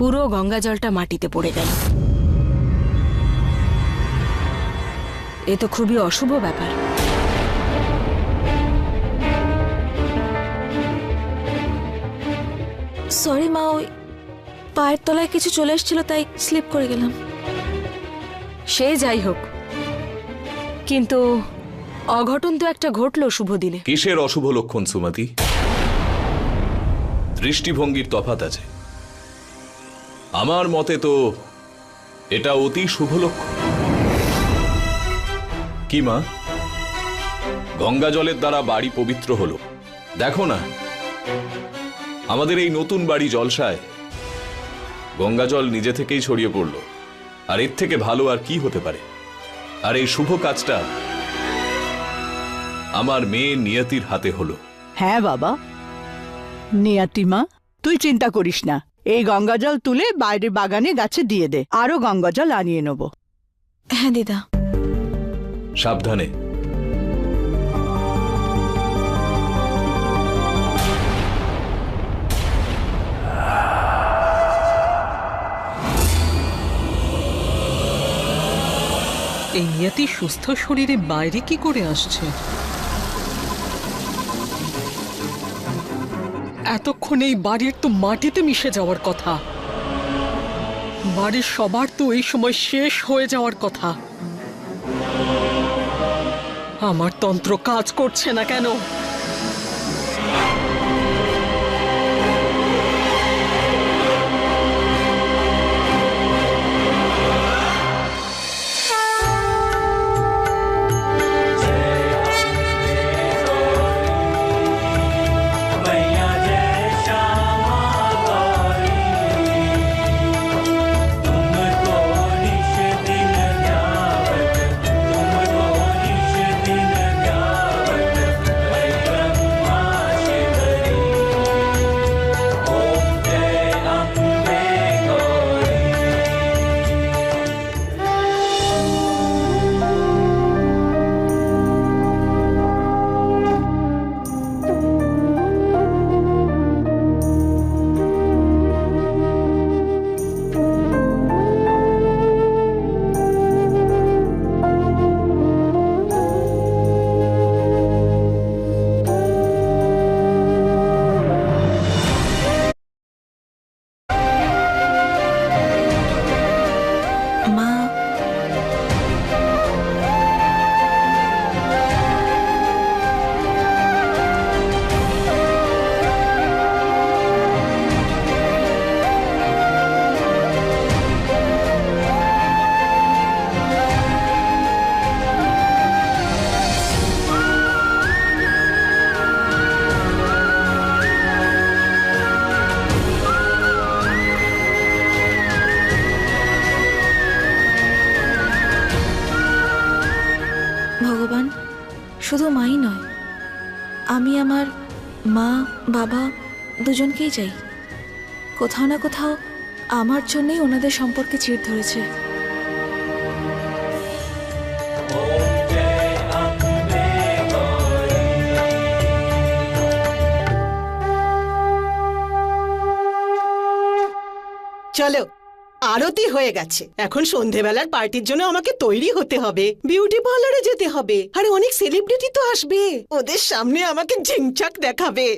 পুরো গঙ্গা জলটা মাটিতে পড়ে গেল। এ তো খুবই অশুভ ব্যাপার। সরি মা, ওই পায়ের তলায় কিছু চলে এসেছিল তাই স্লিপ করে গেলাম। সে যাই হোক, কিন্তু অঘটন তো একটা ঘটলো শুভ দিনে। কিসের অশুভ লক্ষণ সুমতি? দৃষ্টিভঙ্গির তফাৎ আছে। আমার মতে তো এটা অতি শুভ লক্ষণ। কি মা, গঙ্গা জলের দ্বারা বাড়ি পবিত্র হলো। দেখো না, আমাদের এই নতুন বাড়ি জলসায় গঙ্গা জল নিজে থেকেই ছড়িয়ে পড়ল। আর এর থেকে ভালো আর কি হতে পারে? আর এই শুভ কাজটা আমার মেয়ে নিয়তির হাতে হলো। হ্যাঁ বাবা, নিয়তি মা, তুই চিন্তা করিস না। এই গঙ্গা জল তুলে বাইরে বাগানে গাছে দিয়ে দে, আরো গঙ্গা জল আনিয়ে নেব। হ্যাঁ দিদা। সাবধানে। এই নিয়তি সুস্থ শরীরে বাইরে কি করে আসছে? এতক্ষণ এই বাড়ির তো মাটিতে মিশে যাওয়ার কথা। বাড়ির সবার তো এই সময় শেষ হয়ে যাওয়ার কথা। আমার তন্ত্র কাজ করছে না কেন? মা, ভগবান, শুধু মাই নয়, আমি আমার মা বাবা দুজনকেই চাই। কোথাও না কোথাও আমার জন্যই ওনাদের সম্পর্কে চিড় ধরেছে। চলো, আরতি হয়ে গেছে। এখন সন্ধেবেলার পার্টির জন্য আমাকে তৈরি হতে হবে, বিউটি পার্লারে যেতে হবে। আরে অনেক সেলিব্রিটি তো আসবে, ওদের সামনে আমাকে ঝিংচাক দেখাবে।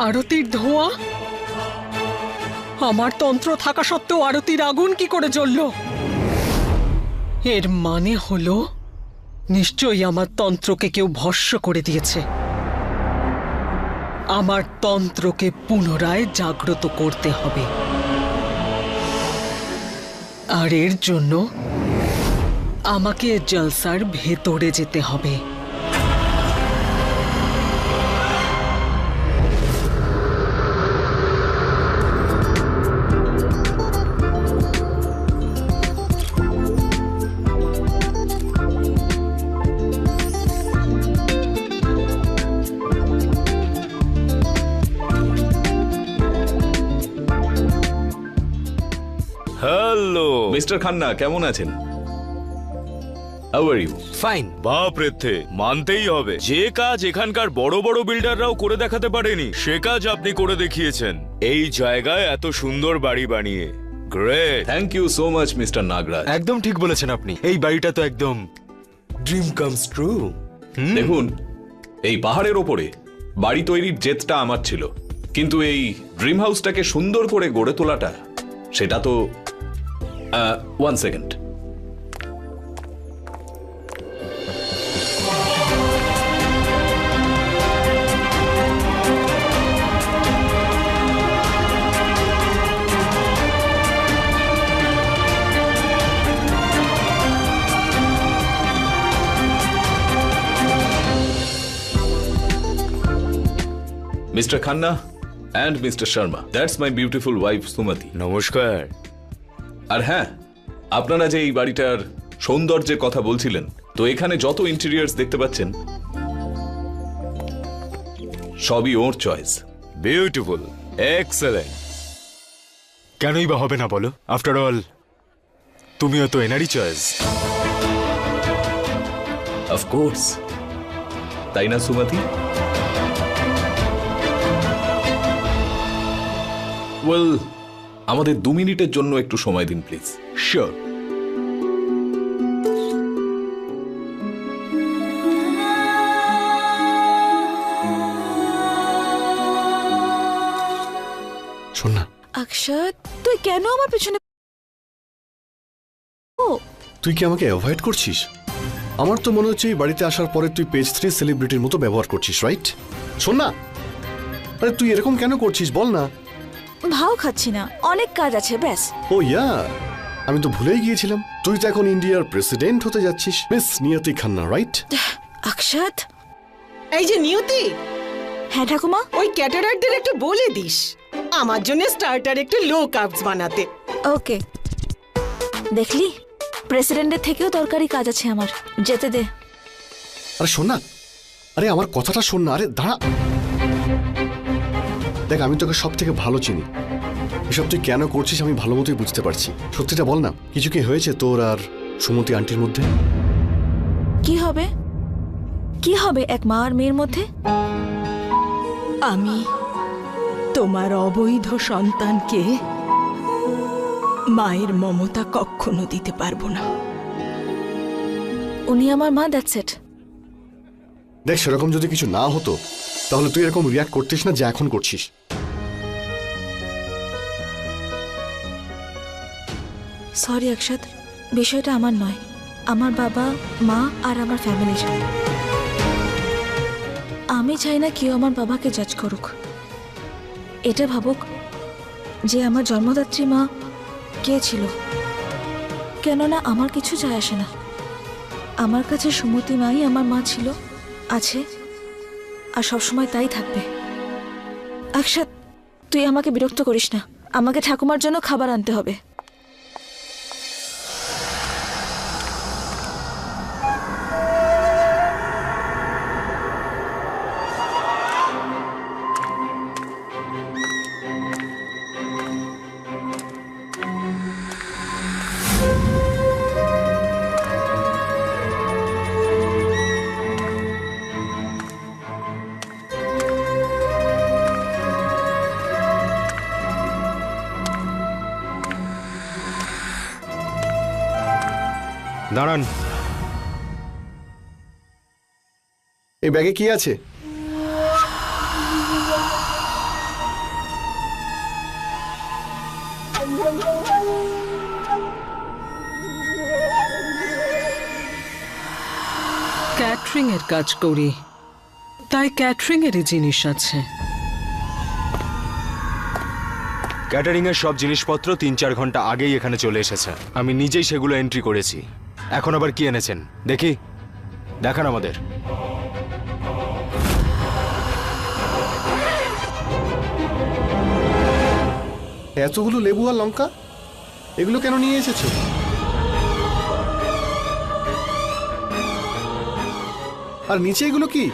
আরতির ধোঁয়া? আমার তন্ত্র থাকা সত্ত্বেও আরতির আগুন কি করে জ্বলল? এর মানে হলো নিশ্চয়ই আমার তন্ত্রকে কেউ ভস্ম করে দিয়েছে। আমার তন্ত্রকে পুনরায় জাগ্রত করতে হবে। আর এর জন্য আমাকে জলসার ভেতরে যেতে হবে। হ্যালো মিস্টার খান্না কেমন আছেন? How are you? ফাইন। বাপ রেথে মানতেই হবে, যে কাজ এখানকার বড় বড় বিল্ডাররাও করে দেখাতে পারেনি সে কাজ আপনি করে দেখিয়েছেন। এই জায়গায় এত সুন্দর বাড়ি বানিয়ে great. Thank you so much mister Nagaraj. একদম ঠিক বলেছেন আপনি, এই বাড়িটা তো একদম ড্রিম কামস ট্রু। দেখুন, এই পাহাড়ের ওপরে বাড়ি তৈরির জেদটা আমার ছিল, কিন্তু এই ড্রিম হাউসটাকে সুন্দর করে গড়ে তোলাটা সেটা তো one second. Mr. Khanna and Mr. Sharma, that's my beautiful wife Sumati. নমস্কার। আর হ্যাঁ, আপনারা যে এই বাড়িটার সৌন্দর্যের কথা বলছিলেন, তো এখানে যত ইন্টেরিয়ার্স দেখতে পাচ্ছেন সবই ওর চয়েস। Beautiful, excellent. কেনই বা হবে না বলো, আফটার অল তুমিও তো এনারই চয়েস। অফকোর্স, তাই না সুমতি? ওয়েল, আমাদের 2 মিনিটের জন্য একটু সময় দিন প্লিজ। শিওর। শোন না, অক্ষত, তুই কেন আমার পেছনে? ও, তুই কি আমাকে অ্যাভয়েড করছিস? আমার তো মনে হচ্ছে এই বাড়িতে আসার পরে তুই পেজ 3 সেলিব্রিটির মতো ব্যবহার করছিস, রাইট? শোন না, আরে তুই এরকম কেন করছিস বল না। ভাও খাচ্ছি না, অনেক কাজ আছে ব্যাস। ও ইয়া, আমি তো ভুলেই গিয়েছিলাম, তুই তো এখন ইন্ডিয়ার প্রেসিডেন্ট হতে যাচ্ছিস, মিস নিয়তি খান্না, রাইট? অক্ষত। এই যে নিয়তি, হ্যাঁ ঠাকুমা। ওই ক্যাটারারদের একটু বলে দিস আমার জন্য স্টার্টার একটু লো কার্বস বানাতে। ওকে, দেখলি, প্রেসিডেন্টের থেকেও দরকারি কাজ আছে আমার, যেতে দে। আরে শোন না, আরে আমার কথাটা শোন না, আরে দাঁড়া। দেখ, আমি তোকে সব থেকে ভালো চিনি, এসব তুই কেন করছিস আমি ভালো মতোই বুঝতে পারছি। সত্যিটা বল না, কিছু কি হয়েছে তোর আর সুমতি আন্টির মধ্যে? কি হবে? কি হবে এক মা আর মেয়ের মধ্যে? আমি তোমার অবৈধ সন্তানকে মায়ের মমতা কখনো দিতে পারবো না। উনি আমার মা, দ্যাটস ইট। দেখ, সেরকম যদি কিছু না হতো তাহলে তুই এরকম রিয়াক্ট করতিস না যে এখন করছিস। সরি অক্ষত, বিষয়টা আমার নয়, আমার বাবা মা আর আমার ফ্যামিলির। আমি চাই না কেউ আমার বাবাকে জাজ করুক, এটা ভাবুক যে আমার জন্মদাত্রী মা কে ছিল। কেননা আমার কিছু যায় আসে না, আমার কাছে সুমতি মাই আমার মা ছিল, আছে, আর সবসময় তাই থাকবে। অক্ষত, তুই আমাকে বিরক্ত করিস না, আমাকে ঠাকুমার জন্য খাবার আনতে হবে। দাঁড়ান, এই ব্যাগে কি আছে? ক্যাটারিং এর কাজ করি, তাই ক্যাটারিং এরই জিনিস আছে। ক্যাটারিং এর সব জিনিসপত্র 3-4 ঘন্টা আগেই এখানে চলে এসেছে। আমি নিজেই সেগুলো এন্ট্রি করেছি। এখন আবার কি এনেছেন দেখি, দেখান আমাদের। এতগুলো লেবু আর লঙ্কা, এগুলো কেন নিয়ে এসেছো? আর নিচে এগুলো কি?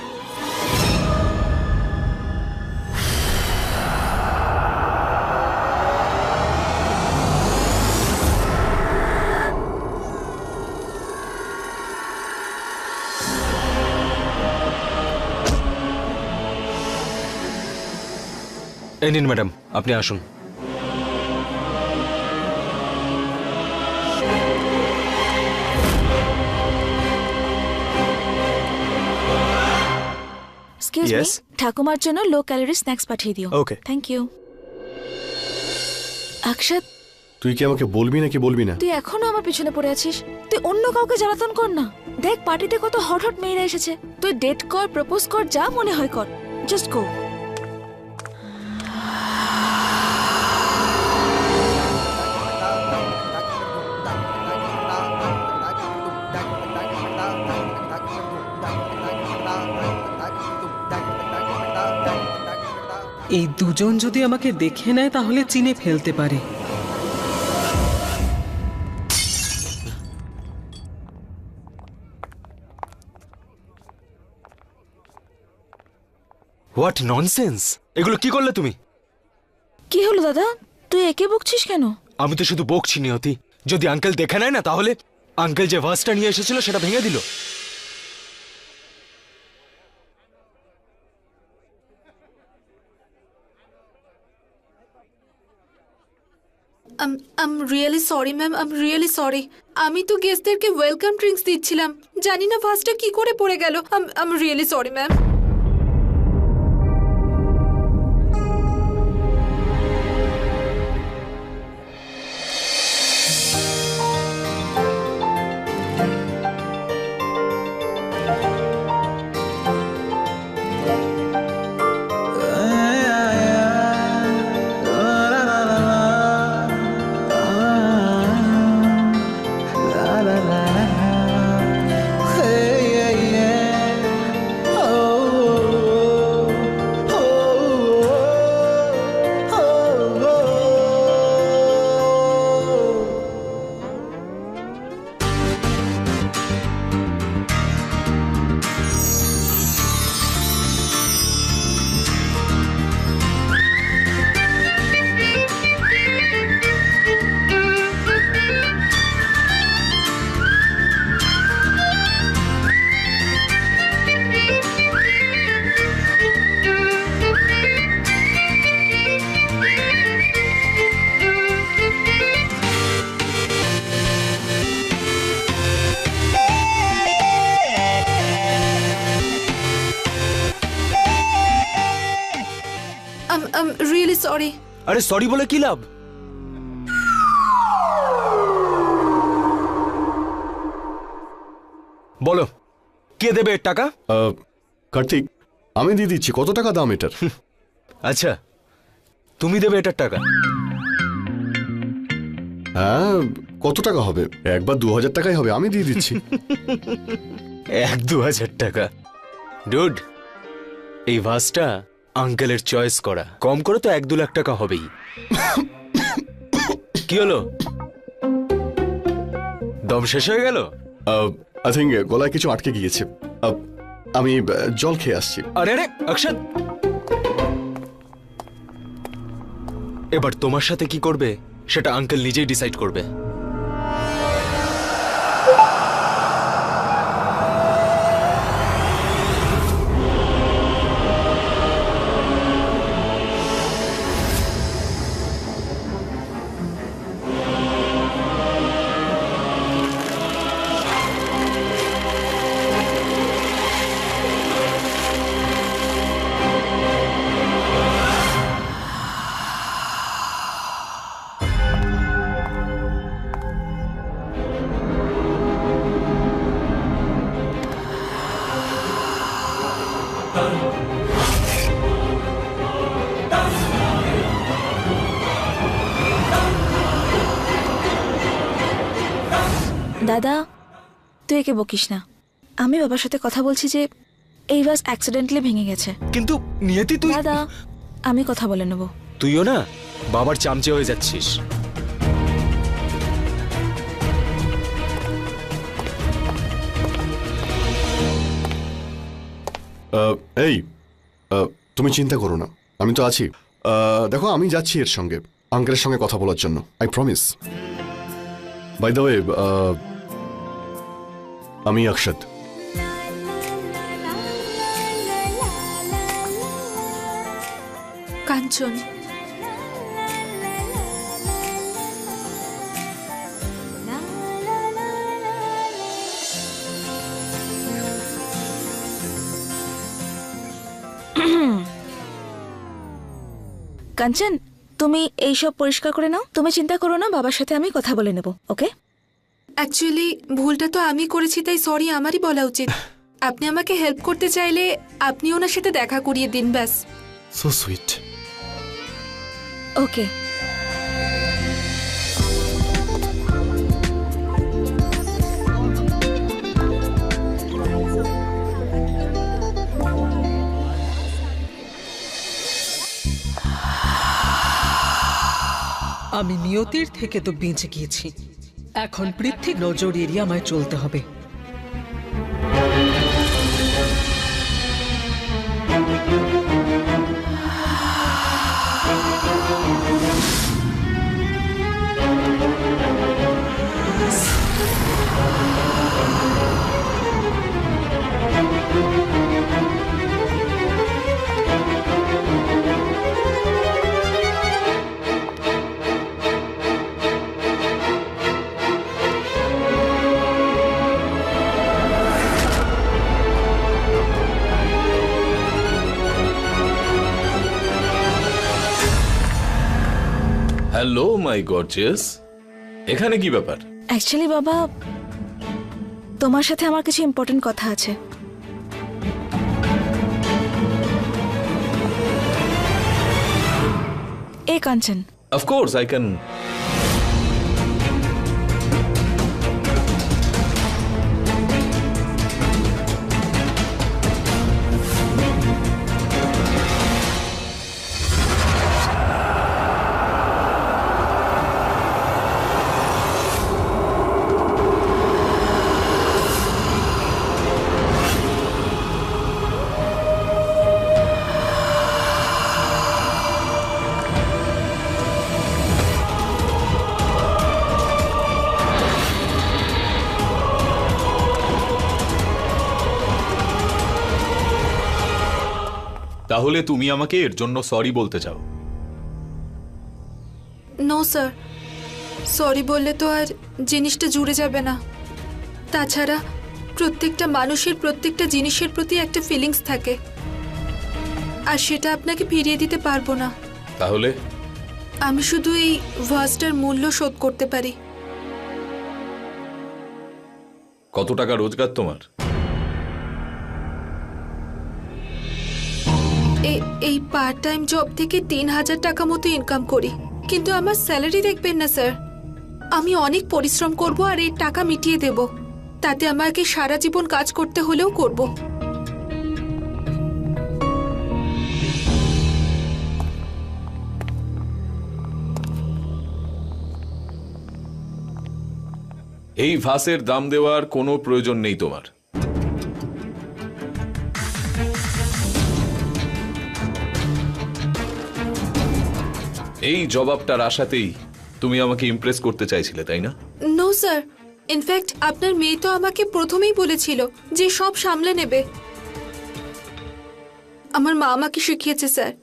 এই নিন ম্যাডাম, আপনি আসুন। Excuse me, Yes? ঠাকুমার জন্য লো ক্যালোরি স্ন্যাক্স পাঠিয়ে দিও। Okay. Thank you. অক্ষত, তুই কি আমাকে বলবি নাকি বলবি না? তুই এখনো আমার পিছনে পড়ে আছিস? তুই অন্য কাউকে জ্বালাতন কর না। দেখ পার্টিতে কত হট হট মেয়েরা এসেছে। তুই ডেট কর, প্রপোজ কর, যা মনে হয় কর। Just go. এই দুজন যদি আমাকে দেখে নেয় তাহলে চিনে ফেলতে পারে। What nonsense! এগুলো কি করলে তুমি? কি হলো দাদা, তুই একে বকছিস কেন? আমি তো শুধু বকছি নিয়তি। যদি আঙ্কেল দেখে নেয় না তাহলে? আঙ্কেল যে ভাসটা নিয়ে এসেছিল সেটা ভেঙে দিল। I'm really sorry ma'am, I'm really sorry. আমি তো গেস্টদেরকে ওয়েলকাম ড্রিঙ্কস দিচ্ছিলাম, জানি না ফার্স্টটা কি করে পড়ে গেল। I'm really sorry ma'am. I'm really sorry. আরে সরি বলে কি লাভ? বলো, কে দেবে এর টাকা? কার্তিক, আমি দিয়ে দিচ্ছি। কত টাকা দাম এটার? আচ্ছা, তুমি দেবে এটার টাকা? হ্যাঁ, কত টাকা হবে? 1 বা 2,000 টাকাই হবে, আমি দিয়ে দিচ্ছি। 1-2 হাজার টাকা? ডুড, এই ভাসটা আঙ্কেলের চয়েস করা, কম করে তো 1-2 লাখ টাকা হবেই। কি হলো, দম শেষ হয়ে গেল? আই থিঙ্ক গলায় কিছু আটকে গিয়েছে। আমি জল খেয়ে আসছি। আরে আরে অক্ষত, এবার তোমার সাথে কি করবে সেটা আঙ্কেল নিজেই ডিসাইড করবে। দাদা তুই একে বকিস না। আমি বাবার সাথে কথা বলছি যে এই বাস অ্যাক্সিডেন্টলি ভেঙে গেছে। কিন্তু নিয়তি তুই দাদা আমি কথা বলে নেব। তুইও না বাবার চামচে হয়ে যাচ্ছিস। এই তুমি চিন্তা করো না, আমি তো আছি। দেখো আমি যাচ্ছি এর সঙ্গে, আঙ্কেলের সঙ্গে কথা বলার জন্য, I promise. By the way, আমি অক্ষত। কাঞ্চন, কাঞ্চন তুমি এইসব পরিষ্কার করে নাও, তুমি চিন্তা করো না, বাবার সাথে আমি কথা বলে নেব। ওকে? অ্যাকচুয়ালি ভুলটা তো আমি করেছি, তাই সরি আমারই বলা উচিত। আপনি আমাকে হেল্প করতে চাইলে আপনি ওনার সাথে দেখা করিয়ে দিন, ব্যাস। So sweet. ওকে। আমি নিয়তির থেকে তো বেঁচে গিয়েছি, এখন পৃথ্বীর নজর এড়িয়ে আমায় চলতে হবে। হ্যালো মাই গর্জিয়াস, এখানে কি ব্যাপার? অ্যাকচুয়ালি বাবা তোমার সাথে আমার কিছু ইম্পর্টেন্ট কথা আছে। এ কাঞ্চন, অফকোর্স আই ক্যান। তাহলে তুমি আমাকে এর জন্য সরি বলতে চাও? নো স্যার, সরি বললে তো আর জিনিসটা জুড়ে যাবে না। তাছাড়া প্রত্যেকটা মানুষের প্রত্যেকটা জিনিসের প্রতি একটা ফিলিংস থাকে, আর সেটা আপনাকে ফিরিয়ে দিতে পারবো না। তাহলে আমি শুধু এই ভাসটার মূল্য শোধ করতে পারি। কত টাকা রোজগার তোমার? এই পার্ট টাইম জব থেকে ৩,০০০ টাকা মতো ইনকাম করি, কিন্তু আমার স্যালারি দেখবেন না স্যার। আমি অনেক পরিশ্রম করব আর এই টাকা মিটিয়ে দেব, তাতে আমাকে সারা জীবন কাজ করতে হলেও করব। এই ভাসের দাম দেওয়ার কোনো প্রয়োজন নেই তোমার। এই জবাবটার আশাতেই তুমি আমাকে ইমপ্রেস করতে চাইছিলে, তাই না? নো স্যার, ইনফ্যাক্ট আপনার মেয়ে তো আমাকে প্রথমেই বলেছিল যে সব সামলে নেবে। আমার মা আমাকে শিখিয়েছে স্যার,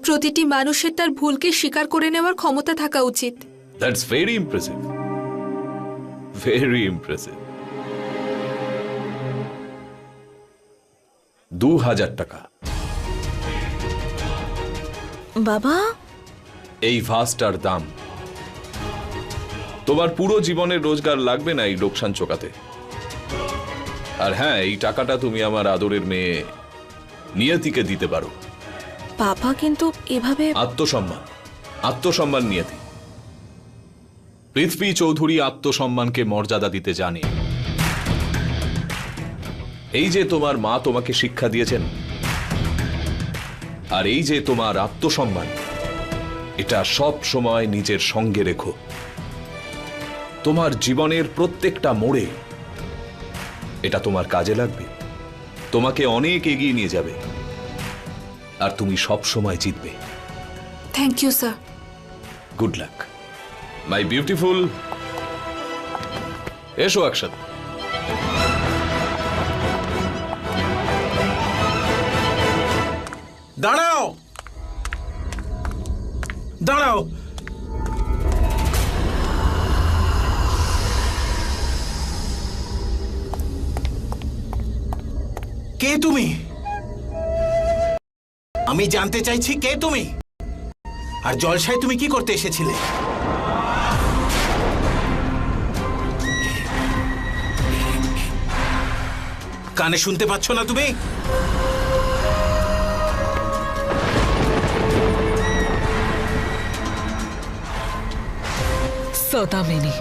প্রতিটি মানুষের তার ভুলকে স্বীকার করে নেওয়ার ক্ষমতা থাকা উচিত। That's very impressive, very impressive. ২,০০০ টাকা। বাবা এই ভাসটার দাম। তোমার পুরো জীবনের রোজগার লাগবে না এই লোকসান চোকাতে। আর হ্যাঁ, এই টাকাটা তুমি আমার আদরের মেয়ে নিয়তিকে দিতে পারো। বাবা কিন্তু এভাবে। আত্মসম্মান, আত্মসম্মান নিয়তি। পৃথ্বী চৌধুরী আত্মসম্মানকে মর্যাদা দিতে জানে। এই যে তোমার মা তোমাকে শিক্ষা দিয়েছেন, আর এই যে তোমার আত্মসম্মান, এটা সব সময় নিজের সঙ্গে রেখো। তোমার জীবনের প্রত্যেকটা মোড়ে এটা তোমার কাজে লাগবে, তোমাকে অনেক এগিয়ে নিয়ে যাবে, আর তুমি সব সময় জিতবে। Thank you sir. Good luck my beautiful. এসো অক্ষত। দাঁড়াও, দাঁড়াও। কে তুমি? আমি জানতে চাইছি কে তুমি, আর জলসায় তুমি কি করতে এসেছিলে? কানে শুনতে পাচ্ছ না তুমি? সদামিনী,